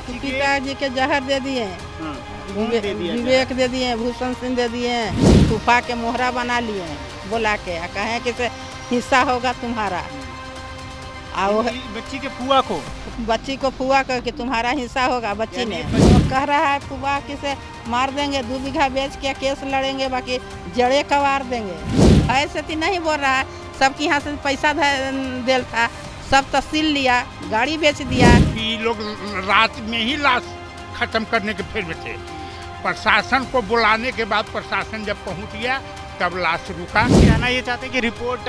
पिताजी के जहर दे दिए, हाँ, कौन दे दिया विवेक दे दिए, भूषण सिंह दे दिए, फूफा के मोहरा बना लिए बोला के कहे कि से हिस्सा होगा तुम्हारा। और बच्ची के फुआ को बच्ची को फुआ कह कि तुम्हारा हिस्सा होगा। बच्ची ने वो कह रहा है फुआ कि से मार देंगे, 2 बीघा बेच के केस लड़ेंगे, बाकी जड़े कवार देंगे। ऐसे तो नहीं बोल रहा है, सबके यहाँ से पैसा दिल था, सब तहसील लिया, गाड़ी बेच दिया। ये लोग रात में ही लाश खत्म करने के फिर थे। प्रशासन को बुलाने के बाद प्रशासन जब पहुंच गया तब लाश रुका। कहना ये चाहते हैं कि रिपोर्ट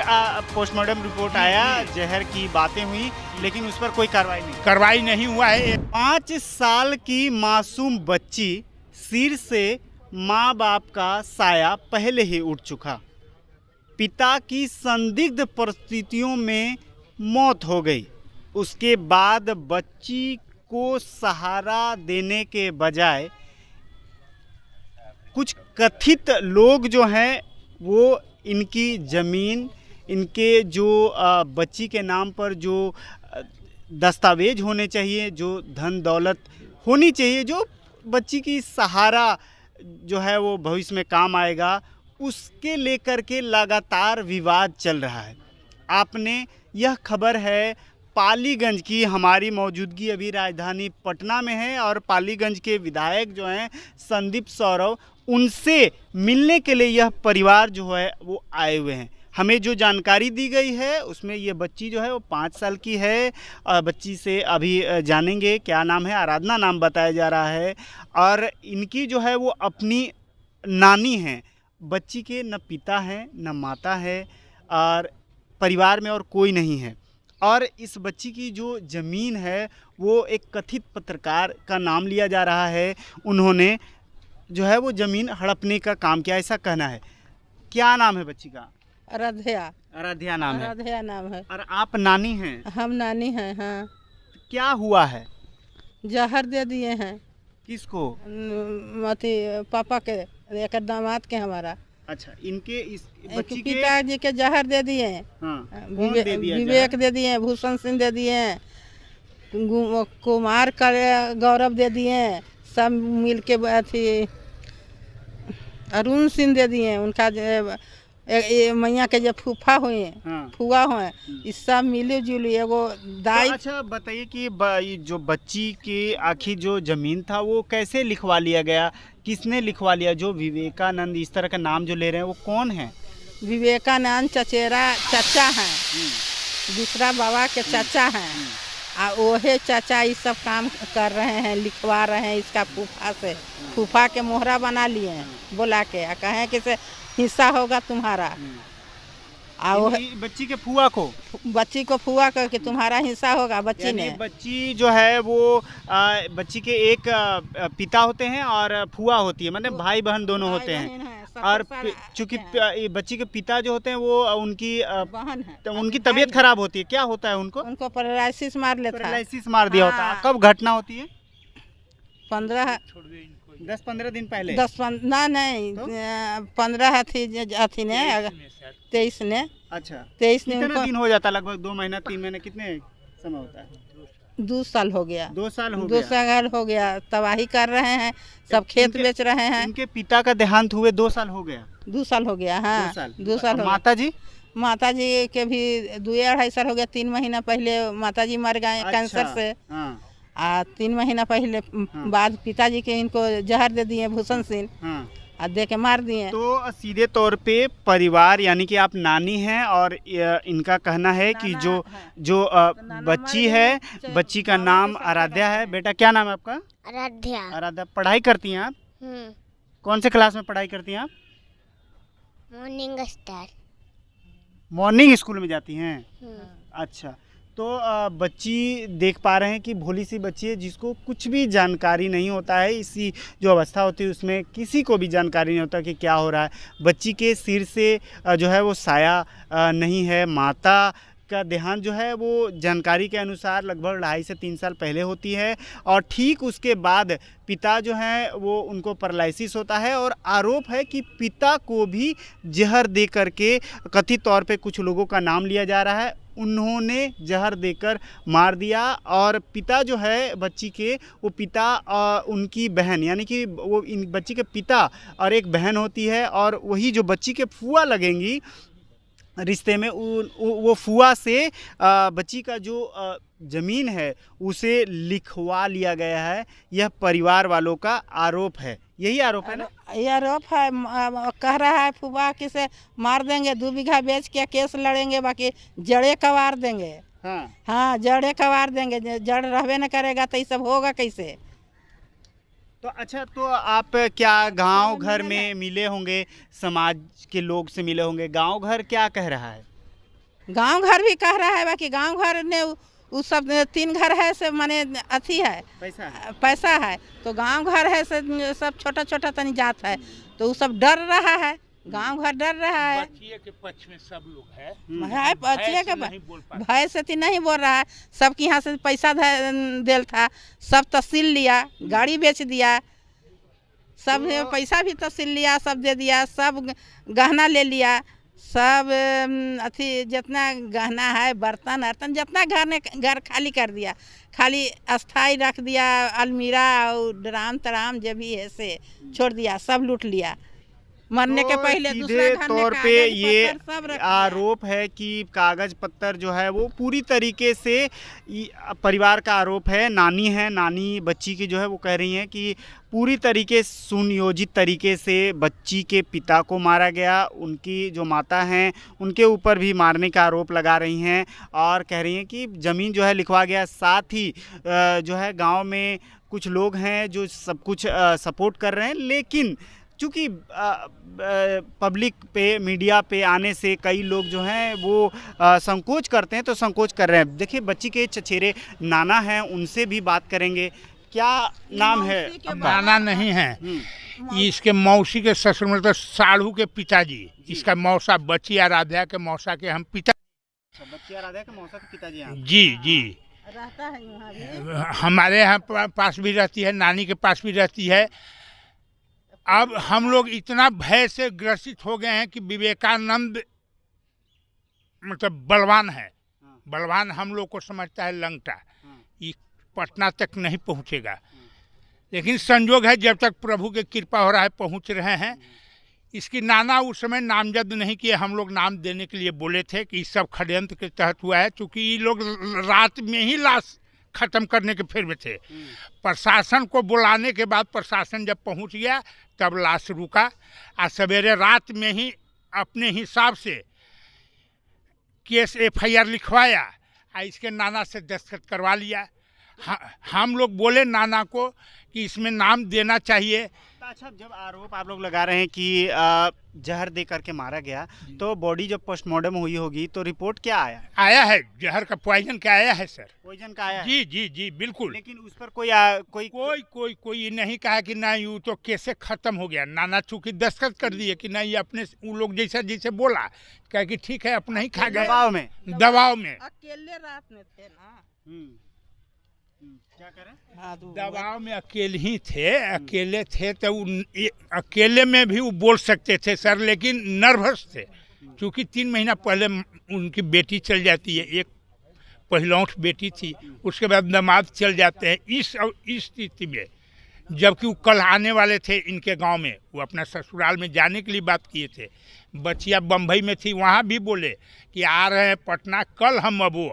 पोस्टमार्टम रिपोर्ट आया, जहर की बातें हुई, लेकिन उस पर कोई कार्रवाई नहीं हुआ है। 5 साल की मासूम बच्ची, सिर से माँ बाप का साया पहले ही उठ चुका। पिता की संदिग्ध परिस्थितियों में मौत हो गई। उसके बाद बच्ची को सहारा देने के बजाय कुछ कथित लोग जो हैं वो इनकी ज़मीन, इनके जो बच्ची के नाम पर जो दस्तावेज होने चाहिए, जो धन दौलत होनी चाहिए, जो बच्ची की सहारा जो है वो भविष्य में काम आएगा, उसके लेकर के लगातार विवाद चल रहा है। आपने यह खबर है पालीगंज की, हमारी मौजूदगी अभी राजधानी पटना में है और पालीगंज के विधायक जो हैं संदीप सौरव, उनसे मिलने के लिए यह परिवार जो है वो आए हुए हैं। हमें जो जानकारी दी गई है उसमें ये बच्ची जो है वो 5 साल की है। बच्ची से अभी जानेंगे क्या नाम है, आराधना नाम बताया जा रहा है, और इनकी जो है वो अपनी नानी हैं। बच्ची के न पिता हैं न माता है और परिवार में और कोई नहीं है। और इस बच्ची की जो ज़मीन है वो एक कथित पत्रकार का नाम लिया जा रहा है, उन्होंने जो है वो ज़मीन हड़पने का काम किया, ऐसा कहना है। क्या नाम है बच्ची का? आराध्या नाम है। आराध्या नाम है। और आप नानी हैं? हम नानी हैं। हाँ। क्या हुआ है? जहर दे दिए हैं। किसको? अथी पापा के, एक दामाद के हमारा। अच्छा, इनके इस बच्ची के पिताजी के जहर दे दिए। हाँ, विवेक दे दिए, भूषण सिंह दे दिए, कुमार का गौरव दे दिए, सब मिल के अथी अरुण सिंह दे दिए। उनका मैया के जो फूफा हुए, हाँ, फुआ हुए, इस सब मिली जुली एगो दाई। तो अच्छा बताइए कि जो बच्ची की आखिर जो ज़मीन था वो कैसे लिखवा लिया गया, किसने लिखवा लिया? जो विवेकानंद इस तरह का नाम जो ले रहे हैं वो कौन है? विवेकानंद चचेरा चाचा हैं, दूसरा बाबा के चाचा हैं, और वही चाचा ये सब काम कर रहे हैं, लिखवा रहे हैं इसका फूफा से। फूफा के मोहरा बना लिए हैं बोला के कहे कि से हिस्सा होगा तुम्हारा। और बच्ची के फुआ को, बच्ची को फुआ कह कि तुम्हारा हिस्सा होगा। बच्ची ने, बच्ची जो है वो बच्ची के एक पिता होते हैं और फुआ होती है, मतलब भाई बहन दोनों होते हैं। और चूंकि बच्ची के पिता जो होते हैं वो उनकी बहन है, तो उनकी तबीयत खराब होती है। क्या होता है उनको? उनको पैरालिसिस मार लेता है। पैरालिसिस मार दिया होता है। कब घटना होती है? 10-15 दिन पहले। 10-15 नहीं, 15 अथी ने 23 ने। अच्छा, 23 ने। कितना दिन हो जाता है? लगभग 2 महीना 3 महीने, कितने समय होता है? 2 साल हो गया। 2 साल हो 2 साल हो गया। तबाही कर रहे हैं, सब खेत बेच रहे हैं। इनके पिता का देहांत हुए 2 साल हो गया। 2 साल हो गया। हाँ, 2 साल। माता जी? माता जी के भी 2-2.5 साल हो गया। 3 महीना पहले माता जी मर गए कैंसर से। हाँ। 3 महीना पहले बाद पिताजी के इनको जहर दे दिए, भूषण सिंह, हाँ, दे के मार दिए। तो सीधे तौर पे परिवार, यानी कि आप नानी हैं और इनका कहना है कि जो बच्ची है, बच्ची का नाम आराध्या है। बेटा क्या नाम है आपका? आराध्या। पढ़ाई करती हैं आप? कौन से क्लास में पढ़ाई करती हैं आप? मॉर्निंग स्कूल में जाती हैं? अच्छा, तो बच्ची देख पा रहे हैं कि भोली सी बच्ची है जिसको कुछ भी जानकारी नहीं होता है। इसी जो अवस्था होती है उसमें किसी को भी जानकारी नहीं होता कि क्या हो रहा है। बच्ची के सिर से जो है वो साया नहीं है। माता का देहांत जो है वो जानकारी के अनुसार लगभग 2.5 से 3 साल पहले होती है, और ठीक उसके बाद पिता जो हैं वो उनको पैरालिसिस होता है। और आरोप है कि पिता को भी जहर दे करके कथित तौर पे कुछ लोगों का नाम लिया जा रहा है, उन्होंने जहर देकर मार दिया। और पिता जो है बच्ची के, वो पिता उनकी बहन, यानी कि वो इन बच्ची के पिता और एक बहन होती है, और वही जो बच्ची के फूआ लगेंगी रिश्ते में, वो फुआ से बच्ची का जो ज़मीन है उसे लिखवा लिया गया है। यह परिवार वालों का आरोप है। यही आरोप है ना? ये आरोप है। कह रहा है फुआ कि से मार देंगे, 2 बीघा बेच के केस लड़ेंगे, बाकी जड़े कवार देंगे। हाँ, जड़े कवार देंगे। जड़ रहबे न करेगा तो ये सब होगा कैसे? तो अच्छा, तो आप क्या गांव घर में मिले होंगे, समाज के लोग से मिले होंगे, गांव घर क्या कह रहा है? गांव घर भी कह रहा है, बाकी गांव घर ने उस सब 3 घर है से माने अथी है, पैसा है, तो गांव घर है से सब छोटा छोटा तनी जात है, तो वो सब डर रहा है। गांव घर डर रहा है। बच्चिए के पक्ष में सब लोग है, बच्चिए के भय से नहीं बोल रहा है। सबके यहाँ से पैसा देल था, सब तहसील लिया, गाड़ी बेच दिया, सब पैसा भी तहसील लिया, सब दे दिया, सब गहना ले लिया, सब अथी जितना गहना है, बर्तन अर्तन जितना घर खाली कर दिया, खाली अस्थाई रख दिया, अलमीरा और ड्राम तराम जो भी है से छोड़ दिया, सब लूट लिया। मरने के पहले सीधे तौर पे ये आरोप है कि कागज पत्तर जो है वो पूरी तरीके से परिवार का आरोप है। नानी है, नानी बच्ची की जो है वो कह रही हैं कि पूरी तरीके सुनियोजित तरीके से बच्ची के पिता को मारा गया। उनकी जो माता हैं उनके ऊपर भी मारने का आरोप लगा रही हैं और कह रही हैं कि ज़मीन जो है लिखवा गया। साथ ही जो है गांव में कुछ लोग हैं जो सब कुछ सपोर्ट कर रहे हैं, लेकिन चूँकि पब्लिक पे, मीडिया पे आने से कई लोग जो हैं वो संकोच करते हैं, तो संकोच कर रहे हैं। देखिए, बच्ची के चचेरे नाना हैं, उनसे भी बात करेंगे। क्या नाम है? नाना नहीं है, इसके मौसी के ससुर, मतलब साढ़ू के पिताजी। इसका मौसा बच्ची आराध्या के मौसा के हम पिता। बच्ची आराध्या के मौसा के पिताजी हैं? जी जी, रहता है यहाँ भी। हमारे यहाँ पास भी रहती है, नानी के पास भी रहती है। अब हम लोग इतना भय से ग्रसित हो गए हैं कि विवेकानंद मतलब बलवान है, बलवान हम लोग को समझता है लंगटा, ये पटना तक नहीं पहुंचेगा। लेकिन संजोग है, जब तक प्रभु की कृपा हो रहा है पहुंच रहे हैं। इसकी नाना उस समय नामजद नहीं किए, हम लोग नाम देने के लिए बोले थे कि इस सब षड्यंत्र के तहत हुआ है, क्योंकि ये लोग रात में ही लाश ख़त्म करने के फेर में थे। प्रशासन को बुलाने के बाद प्रशासन जब पहुंच गया तब लाश रुका, और सवेरे रात में ही अपने हिसाब से केस FIR लिखवाया और इसके नाना से दस्तखत करवा लिया। हम लोग बोले नाना को कि इसमें नाम देना चाहिए। अच्छा, जब आरोप आप लोग लगा रहे हैं कि जहर दे करके मारा गया, तो बॉडी जब पोस्टमार्टम हुई होगी तो रिपोर्ट क्या आया? आया है जहर का, पॉइजन का आया है सर। पॉइजन का आया है? जी जी जी बिल्कुल। लेकिन उस पर कोई ये नहीं कहा कि नहीं वो तो कैसे खत्म हो गया। नाना चूंकि दस्तखत कर दिए कि नहीं, अपने वो लोग जैसे बोला कहा कि ठीक है अपना ही खा गए। दबाव में अकेले रात में थे ना। क्या करें? दबाव में अकेले ही थे, अकेले थे तो अकेले में भी वो बोल सकते थे सर, लेकिन नर्वस थे। क्योंकि 3 महीना पहले उनकी बेटी चल जाती है, एक पहिलौठ बेटी थी, उसके बाद दामाद चल जाते हैं। इस स्थिति में जबकि वो कल आने वाले थे इनके गांव में, वो अपना ससुराल में जाने के लिए बात किए थे। बच्चिया बम्बई में थी, वहाँ भी बोले कि आ रहे हैं पटना कल हम अबो,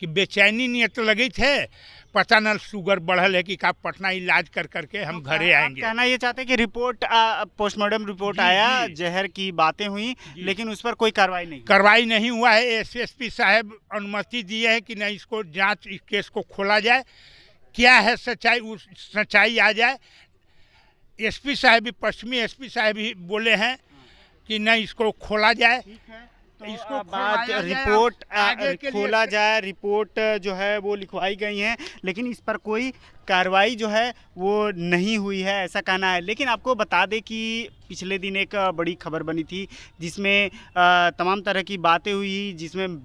कि बेचैनी नियत लगी थे, पता न शुगर बढ़ल है कि का पटना इलाज कर करके हम घरे आएंगे। कहना ये चाहते हैं कि रिपोर्ट पोस्टमार्टम रिपोर्ट आया, जहर की बातें हुई, लेकिन उस पर कोई कार्रवाई नहीं हुआ है। SSP साहब अनुमति दिए है कि नहीं, इसको जांच, इस केस को खोला जाए, क्या है सच्चाई, उस सच्चाई आ जाए। SP साहब भी, पश्चिमी SP साहब भी बोले हैं कि नहीं इसको खोला जाए। इसको बात रिपोर्ट खोला जाए, रिपोर्ट जो है वो लिखवाई गई है, लेकिन इस पर कोई कार्रवाई जो है वो नहीं हुई है, ऐसा कहना है। लेकिन आपको बता दें कि पिछले दिन एक बड़ी खबर बनी थी जिसमें तमाम तरह की बातें हुई, जिसमें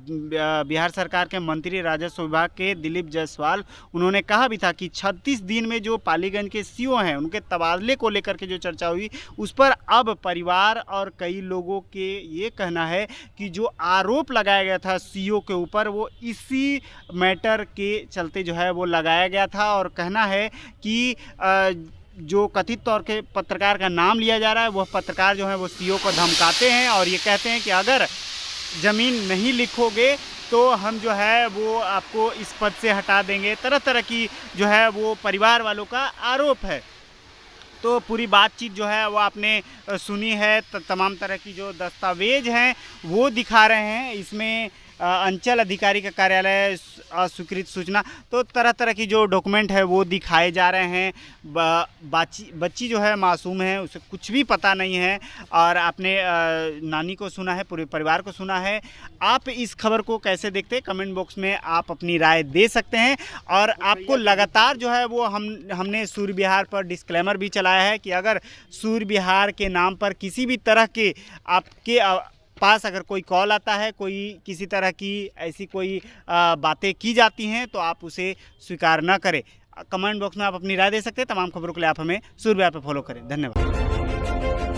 बिहार सरकार के मंत्री राजस्व विभाग के दिलीप जायसवाल उन्होंने कहा भी था कि 36 दिन में जो पालीगंज के सीओ हैं उनके तबादले को लेकर के जो चर्चा हुई उस पर अब परिवार और कई लोगों के ये कहना है कि जो आरोप लगाया गया था सीओ के ऊपर वो इसी मैटर के चलते जो है वो लगाया गया था। और कहना है कि जो कथित तौर के पत्रकार का नाम लिया जा रहा है वह पत्रकार जो है वो सीओ को धमकाते हैं और ये कहते हैं कि अगर ज़मीन नहीं लिखोगे तो हम जो है वो आपको इस पद से हटा देंगे। तरह तरह की जो है वो परिवार वालों का आरोप है। तो पूरी बातचीत जो है वो आपने सुनी है। तमाम तरह की जो दस्तावेज हैं वो दिखा रहे हैं। इसमें अंचल अधिकारी का कार्यालय, अस्वीकृत सूचना, तो तरह तरह की जो डॉक्यूमेंट है वो दिखाए जा रहे हैं। बच्ची जो है मासूम है, उसे कुछ भी पता नहीं है और आपने नानी को सुना है, पूरे परिवार को सुना है। आप इस खबर को कैसे देखते हैं कमेंट बॉक्स में आप अपनी राय दे सकते हैं। और आपको लगातार जो है वो हमने सूर्य विहार पर डिस्क्लेमर भी चलाया है कि अगर सूर्य विहार के नाम पर किसी भी तरह के आपके पास अगर कोई कॉल आता है, कोई किसी तरह की ऐसी कोई बातें की जाती हैं तो आप उसे स्वीकार न करें। कमेंट बॉक्स में आप अपनी राय दे सकते हैं। तमाम खबरों के लिए आप हमें सूर्य विहार पर फॉलो करें। धन्यवाद।